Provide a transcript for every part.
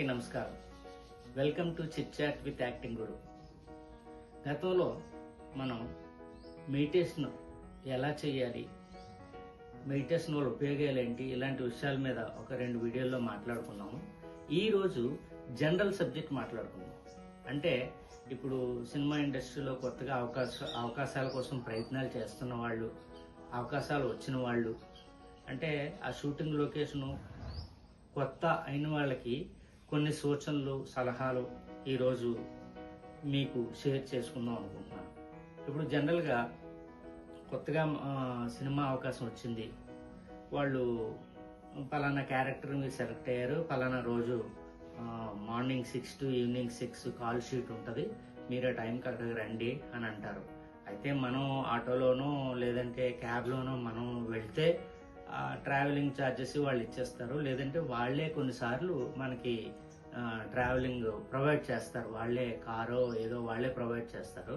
అందరికీ నమస్కారం. Welcome to chit chat with acting guru. గతంలో మనం మెడిటేషన్ ఎలా చేయాలి, మెడిటేషన్ వల్ల ఉపయోగాలు ఏంటి, ఇలాంటి విషయాల మీద ఒక 2 వీడియోల్లో మాట్లాడుకున్నాము. ఈరోజు జనరల్ సబ్జెక్ట్ మాట్లాడుకుందాం. అంటే ఇప్పుడు సినిమా ఇండస్ట్రీలో కొత్తగా అవకాశాల కోసం ప్రయత్నాలు చేస్తున్న వాళ్ళు, అవకాశాలు వచ్చిన వాళ్ళు, అంటే ఆ షూటింగ్ లొకేషను కొత్త అయిన వాళ్ళకి కొన్ని సూచనలు, సలహాలు ఈరోజు మీకు షేర్ చేసుకుందాం అనుకుంటున్నాను. ఇప్పుడు జనరల్గా కొత్తగా సినిమా అవకాశం వచ్చింది, వాళ్ళు పలానా క్యారెక్టర్ మీరు సెలెక్ట్ అయ్యారు, పలానా రోజు morning 6 to evening 6 call sheet ఉంటుంది, మీరు ఆ టైంకి అక్కడికి రండి అని అంటారు. అయితే మనం ఆటోలోనో లేదంటే క్యాబ్లోనో మనం వెళ్తే ట్రావెలింగ్ ఛార్జెస్ వాళ్ళు ఇచ్చేస్తారు, లేదంటే వాళ్ళే కొన్నిసార్లు మనకి ట్రావెలింగ్ ప్రొవైడ్ చేస్తారు, వాళ్ళే కారో ఏదో వాళ్ళే ప్రొవైడ్ చేస్తారు.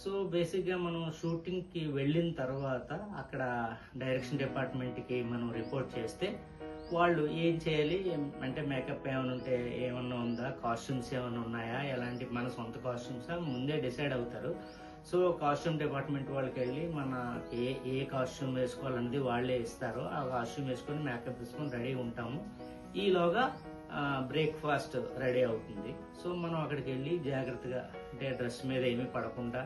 సో బేసిక్గా మనం షూటింగ్కి వెళ్ళిన తర్వాత అక్కడ డైరెక్షన్ డిపార్ట్మెంట్కి మనం రిపోర్ట్ చేస్తే వాళ్ళు ఏం చేయాలి అంటే మేకప్ ఏమైనా ఉంటే ఏమన్నా ఉందా, కాస్ట్యూమ్స్ ఏమైనా ఉన్నాయా, ఎలాంటి మన సొంత కాస్ట్యూమ్సా ముందే డిసైడ్ అవుతారు. సో కాస్ట్యూమ్ డిపార్ట్మెంట్ వాళ్ళకి వెళ్ళి మన ఏ కాస్ట్యూమ్ వేసుకోవాలన్నది వాళ్ళే ఇస్తారు. ఆ కాస్ట్యూమ్ వేసుకొని మేకప్ వేసుకొని రెడీ ఉంటాము. ఈలోగా బ్రేక్ఫాస్ట్ రెడీ అవుతుంది. సో మనం అక్కడికి వెళ్ళి జాగ్రత్తగా అంటే డ్రెస్ మీద ఏమీ పడకుండా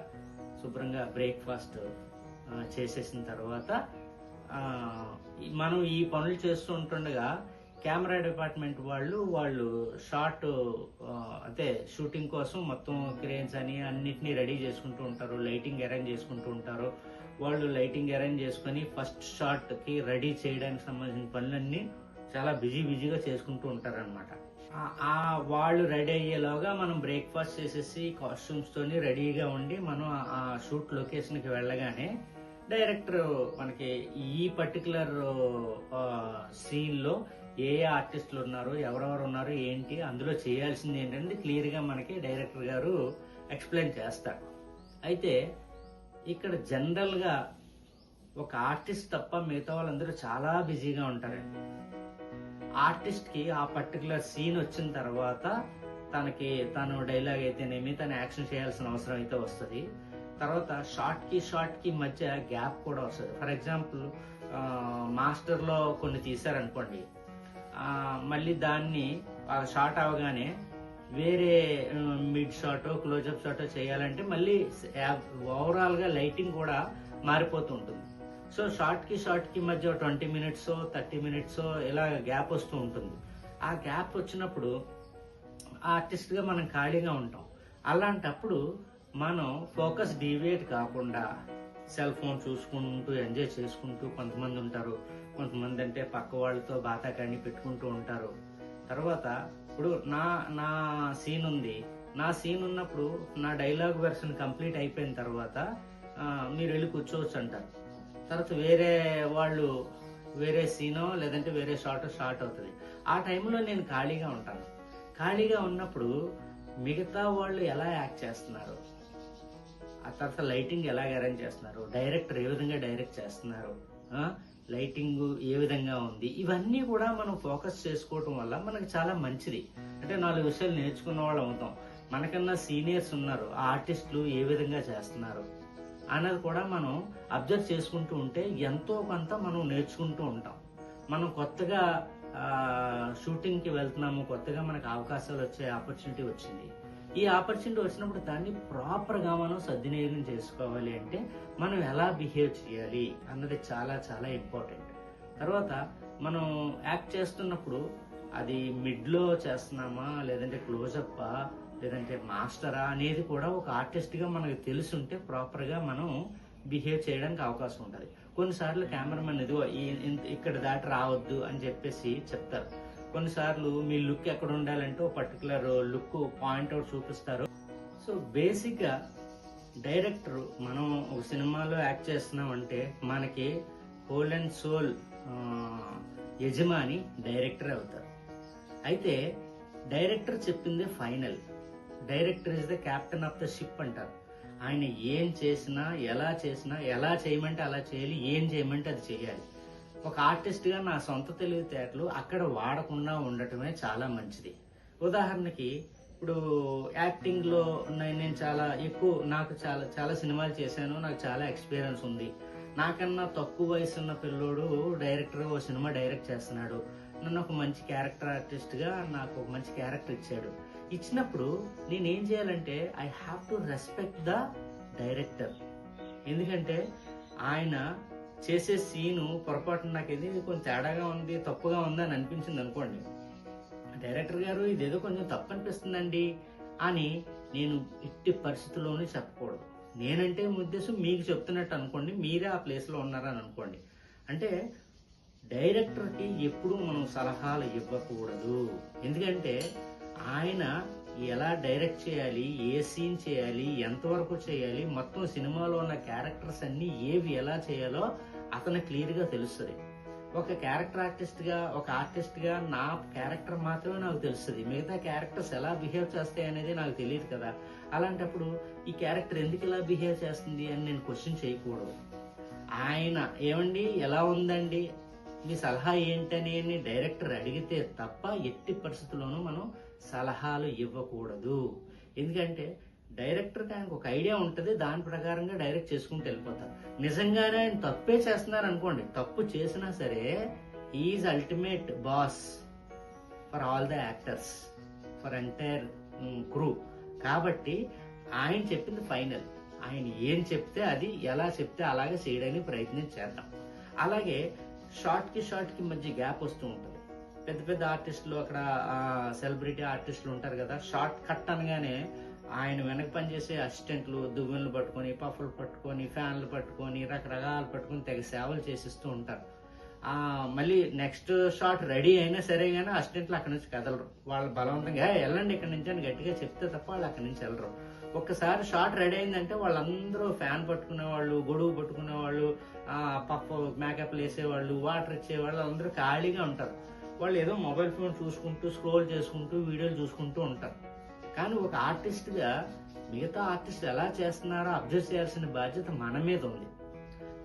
శుభ్రంగా బ్రేక్ఫాస్ట్ చేసేసిన తర్వాత మనం ఈ పనులు చేస్తూ ఉంటుండగా కెమెరా డిపార్ట్మెంట్ వాళ్ళు షార్ట్ అదే షూటింగ్ కోసం మొత్తం క్రేన్స్ అని అన్నిటినీ రెడీ చేసుకుంటూ ఉంటారు, లైటింగ్ అరేంజ్ చేసుకుంటూ ఉంటారు. వాళ్ళు లైటింగ్ అరేంజ్ చేసుకుని ఫస్ట్ షాట్కి రెడీ చేయడానికి సంబంధించిన పనులన్నీ చాలా బిజీగా చేసుకుంటూ ఉంటారు అనమాట. వాళ్ళు రెడీ అయ్యేలోగా మనం బ్రేక్ఫాస్ట్ చేసేసి కాస్ట్యూమ్స్ తోని రెడీగా ఉండి మనం ఆ షూట్ లొకేషన్కి వెళ్ళగానే డైరెక్టర్ మనకి ఈ పర్టికులర్ సీన్లో ఏ ఆర్టిస్టులు ఉన్నారు, ఎవరెవరు ఉన్నారు, ఏంటి అందులో చేయాల్సింది ఏంటంటే క్లియర్గా మనకి డైరెక్టర్ గారు ఎక్స్ప్లెయిన్ చేస్తారు. అయితే ఇక్కడ జనరల్గా ఒక ఆర్టిస్ట్ తప్ప మిగతా వాళ్ళందరూ చాలా బిజీగా ఉంటారండి. ఆర్టిస్ట్కి ఆ పర్టికులర్ సీన్ వచ్చిన తర్వాత తను డైలాగ్ అయితేనేమి తను యాక్షన్ చేయాల్సిన అవసరం అయితే వస్తుంది. తర్వాత షార్ట్కి మధ్య గ్యాప్ కూడా వస్తుంది. ఫర్ ఎగ్జాంపుల్ మాస్టర్లో కొన్ని తీశారనుకోండి, మళ్ళీ దాన్ని షార్ట్ అవగానే వేరే మిడ్ షాటో క్లోజప్ షాటో చేయాలంటే మళ్ళీ ఓవరాల్గా లైటింగ్ కూడా మారిపోతూ ఉంటుంది. సో షార్ట్కి మధ్య 20 minutes 30 minutes ఇలా గ్యాప్ వస్తూ ఉంటుంది. ఆ గ్యాప్ వచ్చినప్పుడు ఆర్టిస్ట్గా మనం ఖాళీగా ఉంటాం. అలాంటప్పుడు మనం ఫోకస్ డీవియేట్ కాకుండా సెల్ ఫోన్ చూసుకుంటూ ఎంజాయ్ చేసుకుంటూ కొంతమంది ఉంటారు, కొంతమంది అంటే పక్క వాళ్ళతో బాతాకాన్ని పెట్టుకుంటూ ఉంటారు. తర్వాత ఇప్పుడు నా సీన్ ఉంది, నా సీన్ ఉన్నప్పుడు నా డైలాగ్ వెర్షన్ కంప్లీట్ అయిపోయిన తర్వాత మీరు వెళ్ళి కూర్చోవచ్చు అంటారు. తర్వాత వేరే వాళ్ళు వేరే సీనో లేదంటే వేరే షార్ట్ అవుతుంది. ఆ టైంలో నేను ఖాళీగా ఉంటాను. ఖాళీగా ఉన్నప్పుడు మిగతా వాళ్ళు ఎలా యాక్ట్ చేస్తున్నారు, ఆ తర్వాత లైటింగ్ ఎలా అరేంజ్ చేస్తున్నారు, డైరెక్టర్ ఏ విధంగా డైరెక్ట్ చేస్తున్నారు, లైటింగ్ ఏ విధంగా ఉంది, ఇవన్నీ కూడా మనం ఫోకస్ చేసుకోవటం వల్ల మనకు చాలా మంచిది. అంటే 4 విషయాలు నేర్చుకున్న వాళ్ళు అవుతాం. మనకన్నా సీనియర్స్ ఉన్నారు, ఆ ఆర్టిస్టులు ఏ విధంగా చేస్తున్నారు అన్నది కూడా మనం అబ్జర్వ్ చేసుకుంటూ ఉంటే ఎంతో కొంత మనం నేర్చుకుంటూ ఉంటాం. మనం కొత్తగా షూటింగ్కి వెళ్తున్నాము, కొత్తగా మనకు అవకాశాలు వచ్చే ఆపర్చునిటీ వచ్చింది. ఈ ఆపర్చునిటీ వచ్చినప్పుడు దాన్ని ప్రాపర్గా మనం సద్వినియోగం చేసుకోవాలి. అంటే మనం ఎలా బిహేవ్ చేయాలి అన్నది చాలా చాలా ఇంపార్టెంట్. తర్వాత మనం యాక్ట్ చేస్తున్నప్పుడు అది మిడ్లో చేస్తున్నామా లేదంటే క్లోజప్పా లేదంటే మాస్టరా అనేది కూడా ఒక ఆర్టిస్ట్గా మనకు తెలుసుంటే ప్రాపర్గా మనం బిహేవ్ చేయడానికి అవకాశం ఉంటుంది. కొన్నిసార్లు కెమెరామెన్ ఇదిగో ఇక్కడ దాటి రావద్దు అని చెప్పేసి చెప్తారు. కొన్నిసార్లు మీ లుక్ ఎక్కడ ఉండాలంటే ఒక పర్టికులర్ లుక్ పాయింట్అవుట్ చూపిస్తారు. సో బేసిక్గా డైరెక్టర్ మనం ఒక సినిమాలో యాక్ట్ చేస్తున్నామంటే మనకి హోల్ అండ్ సోల్ యజమాని డైరెక్టర్ అవుతారు. అయితే డైరెక్టర్ చెప్పింది final. Director is the captain of the ship అంటారు. ఆయన ఏం చేసినా ఎలా చేయమంటే అలా చేయాలి, ఏం చేయమంటే అది చేయాలి. ఒక ఆర్టిస్ట్గా నా సొంత తెలివితేటలు అక్కడ వాడకుండా ఉండటమే చాలా మంచిది. ఉదాహరణకి ఇప్పుడు యాక్టింగ్లో నేను చాలా ఎక్కువ, నాకు చాలా చాలా సినిమాలు చేశాను, నాకు చాలా ఎక్స్పీరియన్స్ ఉంది. నాకన్నా తక్కువ వయసు ఉన్న పిల్లోడు డైరెక్టర్గా ఓ సినిమా డైరెక్ట్ చేస్తున్నాడు. నన్ను ఒక మంచి క్యారెక్టర్ ఆర్టిస్ట్గా నాకు ఒక మంచి క్యారెక్టర్ ఇచ్చాడు. ఇచ్చినప్పుడు నేనేం చేయాలంటే I have to respect the director. ఎందుకంటే ఆయన చేసే సీను పొరపాటున నాకు ఇది కొంచెం తేడాగా ఉంది, తప్పుగా ఉంది అని అనిపించింది అనుకోండి, డైరెక్టర్ గారు ఇదేదో కొంచెం తప్పు అనిపిస్తుందండి అని నేను ఎట్టి పరిస్థితుల్లోనూ చెప్పకూడదు. నేనంటే ఉద్దేశం మీకు చెప్తున్నట్టు అనుకోండి, మీరే ఆ ప్లేస్లో ఉన్నారని అనుకోండి. అంటే డైరెక్టర్కి ఎప్పుడూ మనం సలహాలు ఇవ్వకూడదు. ఎందుకంటే ఆయన ఎలా డైరెక్ట్ చేయాలి, ఏ సీన్ చేయాలి, ఎంతవరకు చేయాలి, మొత్తం సినిమాలో ఉన్న క్యారెక్టర్స్ అన్ని ఏవి ఎలా చేయాలో అతను క్లియర్గా తెలుస్తుంది. ఒక క్యారెక్టర్ ఆర్టిస్ట్గా, ఒక ఆర్టిస్ట్గా నా క్యారెక్టర్ మాత్రమే నాకు తెలుస్తుంది. మిగతా క్యారెక్టర్స్ ఎలా బిహేవ్ చేస్తాయి అనేది నాకు తెలియదు కదా. అలాంటప్పుడు ఈ క్యారెక్టర్ ఎందుకు ఇలా బిహేవ్ చేస్తుంది అని నేను క్వశ్చన్ చేయకూడదు. ఆయన ఏమండి ఎలా ఉందండి, మీ సలహా ఏంటని డైరెక్టర్ అడిగితే తప్ప ఎట్టి పరిస్థితుల్లోనూ మనం సలహాలు ఇవ్వకూడదు. ఎందుకంటే డైరెక్టర్కి ఆయనకు ఒక ఐడియా ఉంటుంది, దాని ప్రకారంగా డైరెక్ట్ చేసుకుంటూ వెళ్ళిపోతారు. నిజంగానే ఆయన తప్పే చేస్తున్నారు అనుకోండి, తప్పు చేసినా సరే is ultimate boss for all the actors, for entire crew. కాబట్టి ఆయన చెప్పింది ఫైనల్. ఆయన ఏం చెప్తే అది, ఎలా చెప్తే అలాగే చేయడానికి ప్రయత్నం చేద్దాం. అలాగే షార్ట్కి మధ్య గ్యాప్ వస్తూ ఉంటుంది. పెద్ద పెద్ద ఆర్టిస్టులు, అక్కడ సెలబ్రిటీ ఆర్టిస్టులు ఉంటారు కదా, షార్ట్ కట్ అనగానే ఆయన వెనక పనిచేసే అసిస్టెంట్లు దువ్వెనలు పట్టుకొని, పఫ్ఫులు పట్టుకొని, ఫ్యాన్లు పట్టుకొని, రకరకాలు పట్టుకొని తెగ సేవలు చేసిస్తూ ఉంటారు. మళ్ళీ నెక్స్ట్ షాట్ రెడీ అయినా సరే కానీ అసిస్టెంట్లు అక్కడి నుంచి కదలరు. వాళ్ళు బలవంతంగా వెళ్ళండి ఇక్కడ నుంచి అని గట్టిగా చెప్తే తప్ప వాళ్ళు అక్కడి నుంచి వెళ్ళరు. ఒక్కసారి షాట్ రెడీ అయిందంటే వాళ్ళందరూ ఫ్యాన్ పట్టుకునే వాళ్ళు, గొడుగు పట్టుకునే వాళ్ళు, పఫ్ మేకప్లు వేసేవాళ్ళు, వాటర్ ఇచ్చేవాళ్ళు అందరూ ఖాళీగా ఉంటారు. వాళ్ళు ఏదో మొబైల్ ఫోన్ చూసుకుంటూ, స్క్రోల్ చేసుకుంటూ, వీడియోలు చూసుకుంటూ ఉంటారు. కానీ ఒక ఆర్టిస్ట్గా మిగతా ఆర్టిస్ట్ ఎలా చేస్తున్నారో అబ్జర్వ్ చేయాల్సిన బాధ్యత మన మీద ఉంది.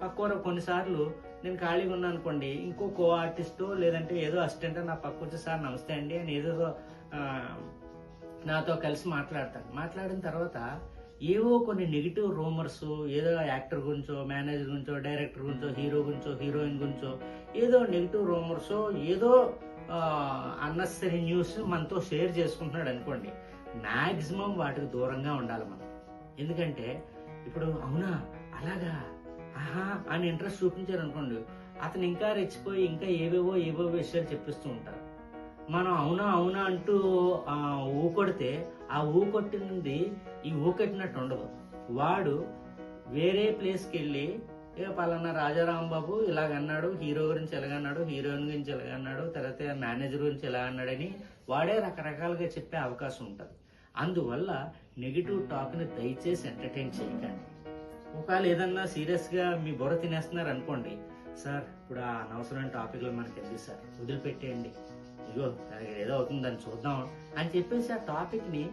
పక్కన కొన్నిసార్లు నేను ఖాళీగా ఉన్నాను అనుకోండి, ఇంకో కో ఆర్టిస్టో లేదంటే ఏదో అసిస్టెంట్ నా పక్క వచ్చి సార్ నమస్తే అండి అని ఏదో నాతో కలిసి మాట్లాడిన తర్వాత ఏవో కొన్ని నెగిటివ్ రూమర్స్, ఏదో యాక్టర్ గురించో, మేనేజర్ గురించో, డైరెక్టర్ గురించో, హీరో గురించో, హీరోయిన్ గురించో ఏదో నెగిటివ్ రూమర్స్, ఏదో అన్నెసరీ న్యూస్ మనతో షేర్ చేసుకుంటున్నాడు అనుకోండి, మ్యాక్సిమం వాటికి దూరంగా ఉండాలి మనం. ఎందుకంటే ఇప్పుడు అవునా అలాగా ఆహా అని ఇంట్రెస్ట్ చూపించారు అనుకోండి, అతను ఇంకా రెచ్చిపోయి ఇంకా ఏవేవో విషయాలు చెప్పిస్తూ ఉంటారు. మనం అవునా అవునా అంటూ ఊకొడితే ఆ ఊకొట్టినది ఈ ఊకొట్టినట్టు ఉండదు. వాడు వేరే ప్లేస్కి వెళ్ళి ఇక పలానా రాజారాంబాబు ఇలాగన్నాడు, హీరో గురించి ఎలాగన్నాడు, హీరోయిన్ గురించి ఎలాగన్నాడు, తర్వాత మేనేజర్ గురించి ఎలా అన్నాడని వాడే రకరకాలుగా చెప్పే అవకాశం ఉంటుంది. అందువల్ల నెగిటివ్ టాక్ని దయచేసి ఎంటర్టైన్ చేయకండి. ఒకవేళ ఏదన్నా సీరియస్గా మీ బుర్ర తినేస్తున్నారు అనుకోండి, సార్ ఇప్పుడు ఆ అనవసరమైన టాపిక్లో మనకి ఎందుకు సార్, వదిలిపెట్టేయండి, ఇగో ఏదో అవుతుంది దాన్ని చూద్దాం అని చెప్పేసి ఆ టాపిక్ని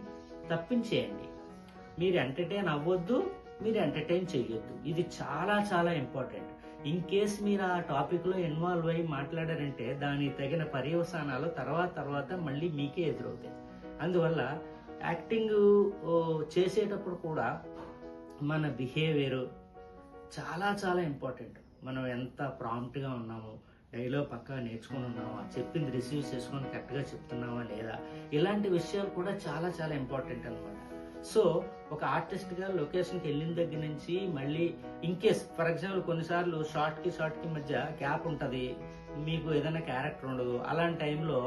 తప్పించేయండి. మీరు ఎంటర్టైన్ అవ్వద్దు, మీరు ఎంటర్టైన్ చెయ్యొద్దు. ఇది చాలా చాలా ఇంపార్టెంట్. ఇన్ కేస్ మీరు ఆ టాపిక్లో ఇన్వాల్వ్ అయ్యి మాట్లాడారంటే దానికి తగిన పర్యవసానాలు తర్వాత మళ్ళీ మీకే ఎదురవుతాయి. అందువల్ల యాక్టింగ్ చేసేటప్పుడు కూడా మన బిహేవియర్ చాలా చాలా ఇంపార్టెంట్. మనం ఎంత ప్రాంప్ట్గా ఉన్నాము, డైలాగ్ పక్కా నేర్చుకుని ఉన్నామా, చెప్పింది రిసీవ్ చేసుకొని కరెక్ట్గా చెప్తున్నావా లేదా, ఇలాంటి విషయాలు కూడా చాలా చాలా ఇంపార్టెంట్ అనమాట. సో ఒక ఆర్టిస్ట్గా లొకేషన్కి వెళ్ళిన దగ్గర నుంచి మళ్ళీ ఇన్ కేస్ ఫర్ ఎగ్జాంపుల్ కొన్నిసార్లు షార్ట్కి మధ్య గ్యాప్ ఉంటుంది, మీకు ఏదైనా క్యారెక్టర్ ఉండదు. అలాంటి టైంలో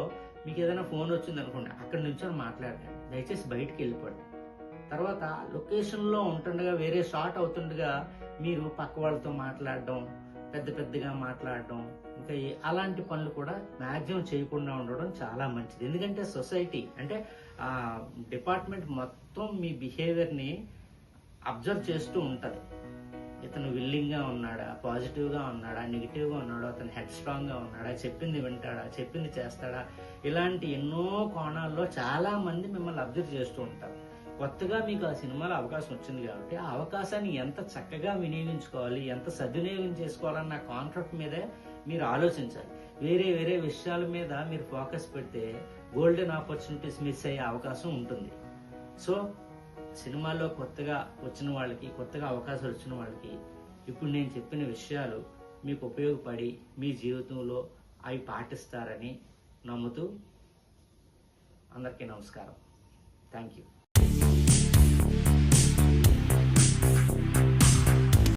మీకు ఏదైనా ఫోన్ వచ్చింది అనుకోండి, అక్కడి నుంచి మాట్లాడకండి, దయచేసి బయటికి వెళ్ళిపోండి. తర్వాత లొకేషన్లో ఉంటుండగా వేరే షాట్ అవుతుండగా మీరు పక్క వాళ్ళతో మాట్లాడడం, పెద్దగా మాట్లాడడం, ఇంకా అలాంటి పనులు కూడా మ్యాక్సిమం చేయకుండా ఉండడం చాలా మంచిది. ఎందుకంటే సొసైటీ అంటే ఆ డిపార్ట్మెంట్ మొత్తం మీ బిహేవియర్ని అబ్జర్వ్ చేస్తూ ఉంటుంది. ఇతను విల్లింగ్గా ఉన్నాడా, పాజిటివ్గా ఉన్నాడా, నెగిటివ్గా ఉన్నాడా, అతను హెడ్ స్ట్రాంగ్గా ఉన్నాడా, చెప్పింది వింటాడా, చెప్పింది చేస్తాడా, ఇలాంటి ఎన్నో కోణాల్లో చాలా మంది మిమ్మల్ని అబ్జర్వ్ చేస్తూ ఉంటారు. కొత్తగా మీకు ఆ సినిమాలో అవకాశం వచ్చింది కాబట్టి ఆ అవకాశాన్ని ఎంత చక్కగా వినియోగించుకోవాలి, ఎంత సద్వినియోగం చేసుకోవాలన్న కాన్సెప్ట్ మీదే మీరు ఆలోచించాలి. వేరే వేరే విషయాల మీద మీరు ఫోకస్ పెడితే గోల్డెన్ ఆపర్చునిటీస్ మిస్ అయ్యే అవకాశం ఉంటుంది. సో సినిమాల్లో కొత్తగా వచ్చిన వాళ్ళకి, కొత్తగా అవకాశాలు వచ్చిన వాళ్ళకి ఇప్పుడు నేను చెప్పిన విషయాలు మీకు ఉపయోగపడి మీ జీవితంలో అవి పాటిస్తారని నమ్ముతూ అందరికీ నమస్కారం. Thank you.